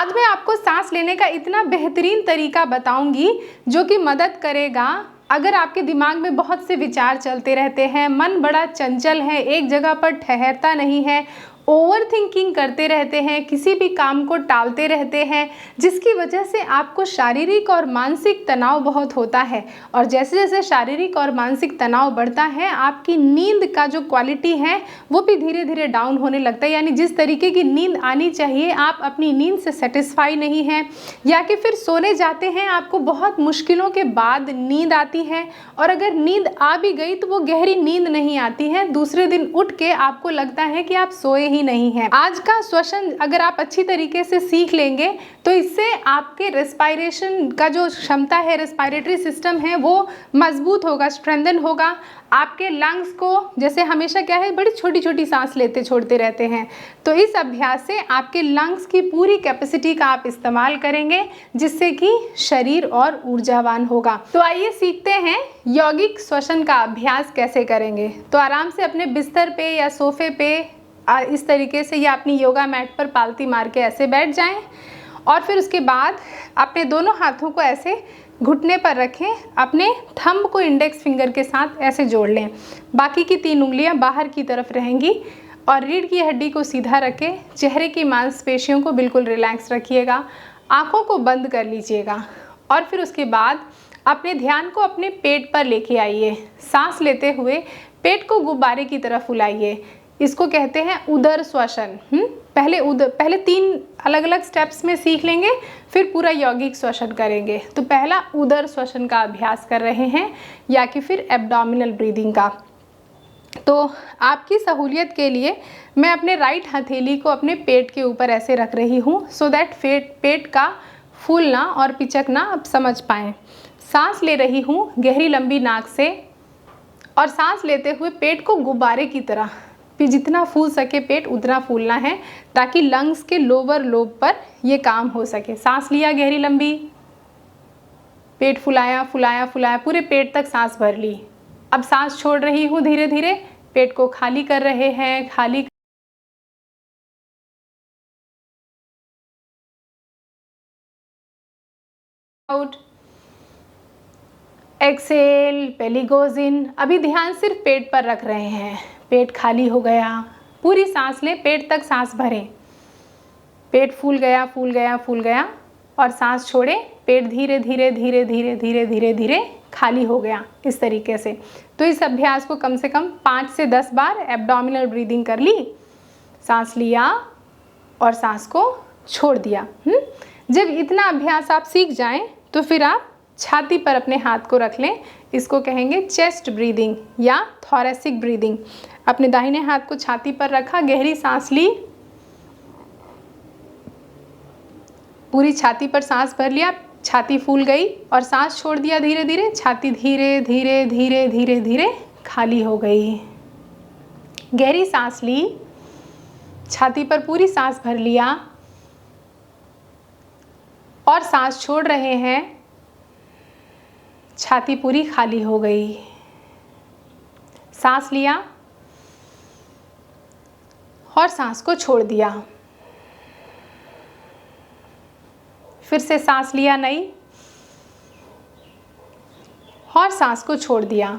आज मैं आपको सांस लेने का इतना बेहतरीन तरीका बताऊंगी जो कि मदद करेगा। अगर आपके दिमाग में बहुत से विचार चलते रहते हैं, मन बड़ा चंचल है, एक जगह पर ठहरता नहीं है, ओवर थिंकिंग करते रहते हैं, किसी भी काम को टालते रहते हैं, जिसकी वजह से आपको शारीरिक और मानसिक तनाव बहुत होता है। और जैसे जैसे शारीरिक और मानसिक तनाव बढ़ता है, आपकी नींद का जो क्वालिटी है वो भी धीरे धीरे डाउन होने लगता है। यानी जिस तरीके की नींद आनी चाहिए आप अपनी नींद से सेटिस्फाई नहीं हैं, या कि फिर सोने जाते हैं, आपको बहुत मुश्किलों के बाद नींद आती है, और अगर नींद आ भी गई तो वो गहरी नींद नहीं आती है। दूसरे दिन उठ के आपको लगता है कि आप सोए नहीं है। आज का श्वसन अगर आप अच्छी तरीके से सीख लेंगे तो इससे आपके रेस्पिरेशन का जो क्षमता है, रेस्पिरेटरी सिस्टम है, वो मजबूत होगा, स्ट्रेंथन होगा। आपके लंग्स को, जैसे हमेशा क्या है, बड़ी छोटी छोटी सांस लेते छोड़ते रहते हैं, तो इस अभ्यास से आपके लंग्स की पूरी कैपेसिटी का आप इस्तेमाल करेंगे, जिससे कि शरीर और ऊर्जावान होगा। तो आइए सीखते हैं यौगिक श्वसन का अभ्यास कैसे करेंगे। तो आराम से अपने बिस्तर पे या सोफे पे इस तरीके से या अपनी योगा मैट पर पालती मार के ऐसे बैठ जाएं, और फिर उसके बाद अपने दोनों हाथों को ऐसे घुटने पर रखें, अपने थंब को इंडेक्स फिंगर के साथ ऐसे जोड़ लें, बाकी की 3 उंगलियां बाहर की तरफ रहेंगी, और रीढ़ की हड्डी को सीधा रखें, चेहरे की मांसपेशियों को बिल्कुल रिलैक्स रखिएगा, आँखों को बंद कर लीजिएगा, और फिर उसके बाद अपने ध्यान को अपने पेट पर लेके आइए। सांस लेते हुए पेट को गुब्बारे की तरफ फुलाइए, इसको कहते हैं उदर श्वसन। पहले 3 अलग अलग स्टेप्स में सीख लेंगे, फिर पूरा यौगिक श्वसन करेंगे। तो पहला उदर श्वसन का अभ्यास कर रहे हैं, या कि फिर एब्डोमिनल ब्रीदिंग का। तो आपकी सहूलियत के लिए मैं अपने राइट हथेली को अपने पेट के ऊपर ऐसे रख रही हूँ, सो दैट पेट का फूलना और पिचकना आप समझ पाएँ। सांस ले रही हूँ गहरी लंबी नाक से, और सांस लेते हुए पेट को गुब्बारे की तरह, फिर जितना फूल सके पेट उतना फूलना है, ताकि लंग्स के लोअर लोब पर ये काम हो सके। सांस लिया गहरी लंबी, पेट फुलाया फुलाया फुलाया, पूरे पेट तक सांस भर ली। अब सांस छोड़ रही हूँ धीरे धीरे, पेट को खाली कर रहे हैं, खाली आउट, एक्सेल, बेली गोज इन। अभी ध्यान सिर्फ पेट पर रख रहे हैं, पेट खाली हो गया, पूरी सांस लें, पेट तक सांस भरें, पेट फूल गया फूल गया फूल गया, और सांस छोड़ें, पेट धीरे धीरे धीरे धीरे धीरे धीरे धीरे खाली हो गया, इस तरीके से। तो इस अभ्यास को कम से कम 5 से 10 बार एब्डोमिनल ब्रीदिंग कर ली, सांस लिया और सांस को छोड़ दिया। जब इतना अभ्यास आप सीख जाएं तो फिर आप छाती पर अपने हाथ को रख लें, इसको कहेंगे चेस्ट ब्रीदिंग या थोरेसिक ब्रीदिंग। अपने दाहिने हाथ को छाती पर रखा, गहरी सांस ली, पूरी छाती पर सांस भर लिया, छाती फूल गई, और सांस छोड़ दिया धीरे धीरे, छाती धीरे धीरे धीरे धीरे धीरे खाली हो गई। गहरी सांस ली, छाती पर पूरी सांस भर लिया, और सांस छोड़ रहे हैं, छाती पूरी खाली हो गई। सांस लिया और सांस को छोड़ दिया, फिर से सांस लिया नई, और सांस को छोड़ दिया।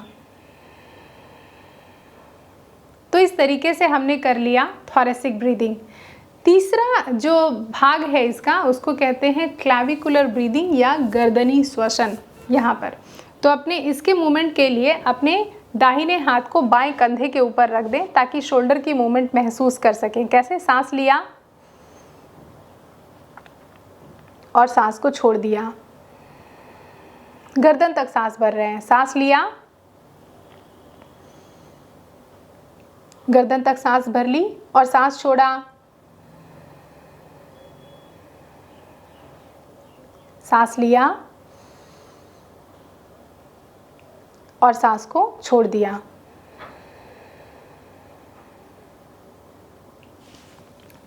तो इस तरीके से हमने कर लिया थोरेसिक ब्रीदिंग। तीसरा जो भाग है इसका, उसको कहते हैं क्लैविकुलर ब्रीदिंग या गर्दनी श्वसन। यहाँ पर तो अपने इसके मूवमेंट के लिए अपने दाहिने हाथ को बाएं कंधे के ऊपर रख दें, ताकि शोल्डर की मूवमेंट महसूस कर सकें। कैसे? सांस लिया और सांस को छोड़ दिया, गर्दन तक सांस भर रहे हैं। सांस लिया, गर्दन तक सांस भर ली और सांस छोड़ा, सांस लिया और सांस को छोड़ दिया।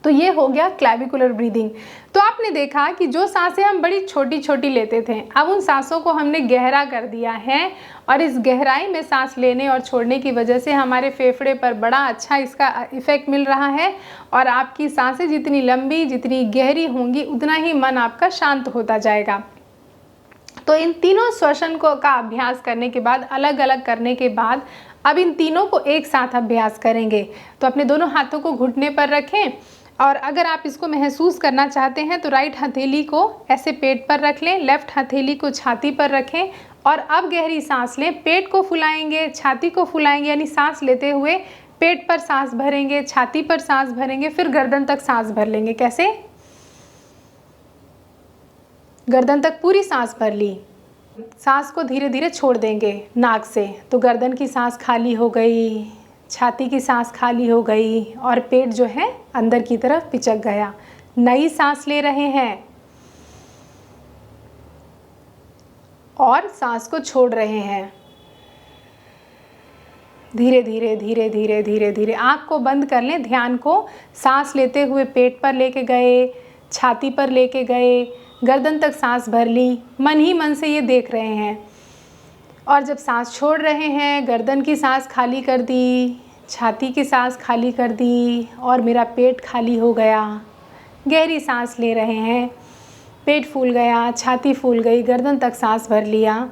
तो ये हो गया क्लैविकुलर ब्रीदिंग। तो आप आपने देखा कि जो सांसें हम बड़ी छोटी छोटी लेते थे, अब उन सांसों को हमने गहरा कर दिया है और इस गहराई में सांस लेने और छोड़ने की वजह से हमारे फेफड़े पर बड़ा अच्छा इसका इफ़ेक्ट मिल रहा है। और आपकी सांसें जितनी लंबी, जितनी गहरी होंगी, उतना ही मन आपका शांत होता जाएगा। तो इन तीनों श्वसन को का अभ्यास करने के बाद, अलग अलग करने के बाद, अब इन तीनों को एक साथ अभ्यास करेंगे। तो अपने दोनों हाथों को घुटने पर रखें और अगर आप इसको महसूस करना चाहते हैं तो राइट हथेली को ऐसे पेट पर रख लें, लेफ्ट हथेली को छाती पर रखें और अब गहरी सांस लें। पेट को फुलाएंगे, छाती को फुलाएंगे, यानी सांस लेते हुए पेट पर सांस भरेंगे, छाती पर सांस भरेंगे, फिर गर्दन तक सांस भर लेंगे। कैसे? गर्दन तक पूरी सांस भर ली, सांस को धीरे धीरे छोड़ देंगे नाक से, तो गर्दन की सांस खाली हो गई, छाती की सांस खाली हो गई और पेट जो है अंदर की तरफ पिचक गया। नई सांस ले रहे हैं और सांस को छोड़ रहे हैं धीरे धीरे धीरे धीरे धीरे धीरे। आँख को बंद कर लें, ध्यान को सांस लेते हुए पेट पर लेके गए, छाती पर लेके गए, गर्दन तक सांस भर ली, मन ही मन से ये देख रहे हैं। और जब सांस छोड़ रहे हैं, गर्दन की सांस खाली कर दी, छाती की सांस खाली कर दी और मेरा पेट खाली हो गया। गहरी सांस ले रहे हैं, पेट फूल गया, छाती फूल गई, गर्दन तक सांस भर लिया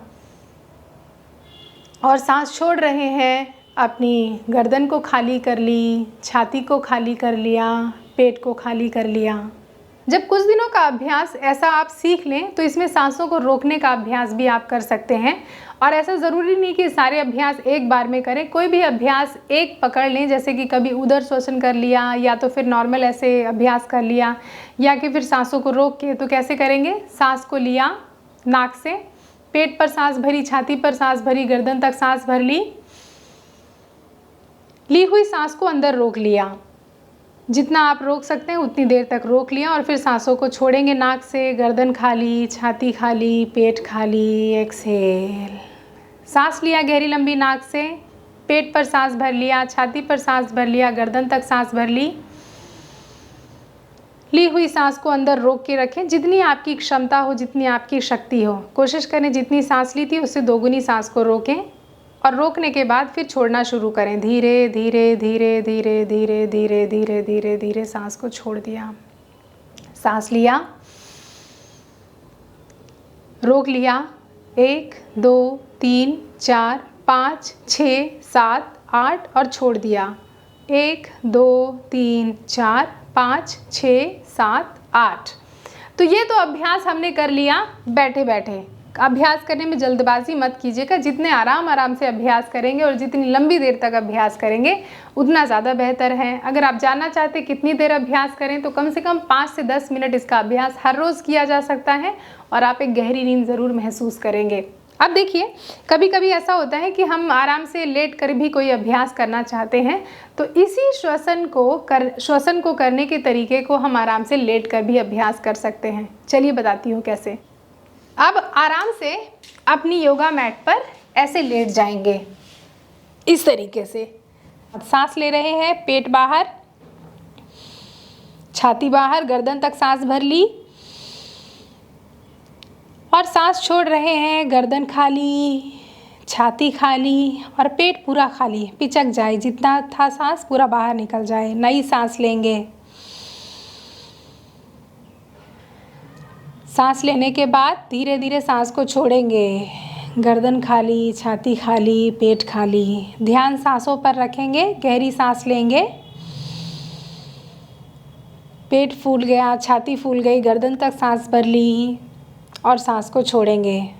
और सांस छोड़ रहे हैं, अपनी गर्दन को खाली कर ली, छाती को खाली कर लिया, पेट को खाली कर लिया। जब कुछ दिनों का अभ्यास ऐसा आप सीख लें तो इसमें सांसों को रोकने का अभ्यास भी आप कर सकते हैं। और ऐसा ज़रूरी नहीं कि सारे अभ्यास एक बार में करें, कोई भी अभ्यास एक पकड़ लें, जैसे कि कभी उदर श्वसन कर लिया या तो फिर नॉर्मल ऐसे अभ्यास कर लिया या कि फिर सांसों को रोक के। तो कैसे करेंगे? सांस को लिया नाक से, पेट पर सांस भरी, छाती पर सांस भरी, गर्दन तक सांस भर ली हुई सांस को अंदर रोक लिया, जितना आप रोक सकते हैं उतनी देर तक रोक लिया और फिर सांसों को छोड़ेंगे नाक से, गर्दन खाली, छाती खाली, पेट खाली, एक्सहेल। सांस लिया गहरी लंबी नाक से, पेट पर सांस भर लिया, छाती पर सांस भर लिया, गर्दन तक सांस भर ली हुई सांस को अंदर रोक के रखें, जितनी आपकी क्षमता हो, जितनी आपकी शक्ति हो। कोशिश करें जितनी सांस ली थी उससे दोगुनी सांस को रोकें और रोकने के बाद फिर छोड़ना शुरू करें। धीरे धीरे धीरे धीरे धीरे धीरे धीरे धीरे धीरे सांस को छोड़ दिया। सांस लिया, रोक लिया, 1 2 3 4 5 6 7 8 और छोड़ दिया। 1 2 3 4 5 6 7 8। तो ये तो अभ्यास हमने कर लिया बैठे बैठे। अभ्यास करने में जल्दबाजी मत कीजिएगा, जितने आराम से अभ्यास करेंगे और जितनी लंबी देर तक अभ्यास करेंगे उतना ज़्यादा बेहतर है। अगर आप जानना चाहते हैं कितनी देर अभ्यास करें तो कम से कम 5 से 10 मिनट इसका अभ्यास हर रोज़ किया जा सकता है और आप एक गहरी नींद ज़रूर महसूस करेंगे। अब देखिए, कभी कभी ऐसा होता है कि हम आराम से लेट कर भी कोई अभ्यास करना चाहते हैं, तो इसी श्वसन को करने के तरीके को हम आराम से लेट कर भी अभ्यास कर सकते हैं। चलिए बताती हूँ कैसे। अब आराम से अपनी योगा मैट पर ऐसे लेट जाएंगे इस तरीके से। सांस ले रहे हैं, पेट बाहर, छाती बाहर, गर्दन तक सांस भर ली और सांस छोड़ रहे हैं, गर्दन खाली, छाती खाली और पेट पूरा खाली, पिचक जाए, जितना था सांस पूरा बाहर निकल जाए। नई सांस लेंगे। सांस लेने के बाद धीरे धीरे सांस को छोड़ेंगे। गर्दन खाली, छाती खाली, पेट खाली। ध्यान सांसों पर रखेंगे। गहरी सांस लेंगे, पेट फूल गया, छाती फूल गई, गर्दन तक सांस भर ली और सांस को छोड़ेंगे।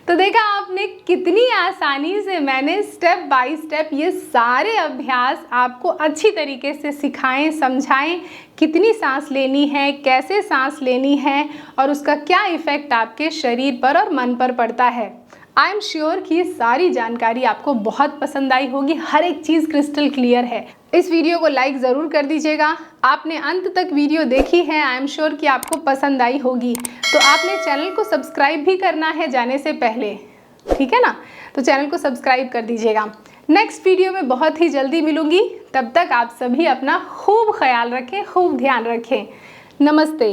तो देखा आपने कितनी आसानी से मैंने स्टेप बाय स्टेप ये सारे अभ्यास आपको अच्छी तरीके से सिखाएं, समझाएं, कितनी सांस लेनी है, कैसे सांस लेनी है और उसका क्या इफ़ेक्ट आपके शरीर पर और मन पर पड़ता है। आई एम श्योर कि ये सारी जानकारी आपको बहुत पसंद आई होगी। हर एक चीज़ क्रिस्टल क्लियर है। इस वीडियो को लाइक ज़रूर कर दीजिएगा। आपने अंत तक वीडियो देखी है, आई एम श्योर कि आपको पसंद आई होगी। तो आपने चैनल को सब्सक्राइब भी करना है जाने से पहले, ठीक है ना? तो चैनल को सब्सक्राइब कर दीजिएगा। नेक्स्ट वीडियो में बहुत ही जल्दी मिलूंगी। तब तक आप सभी अपना खूब ख्याल रखें, खूब ध्यान रखें। नमस्ते।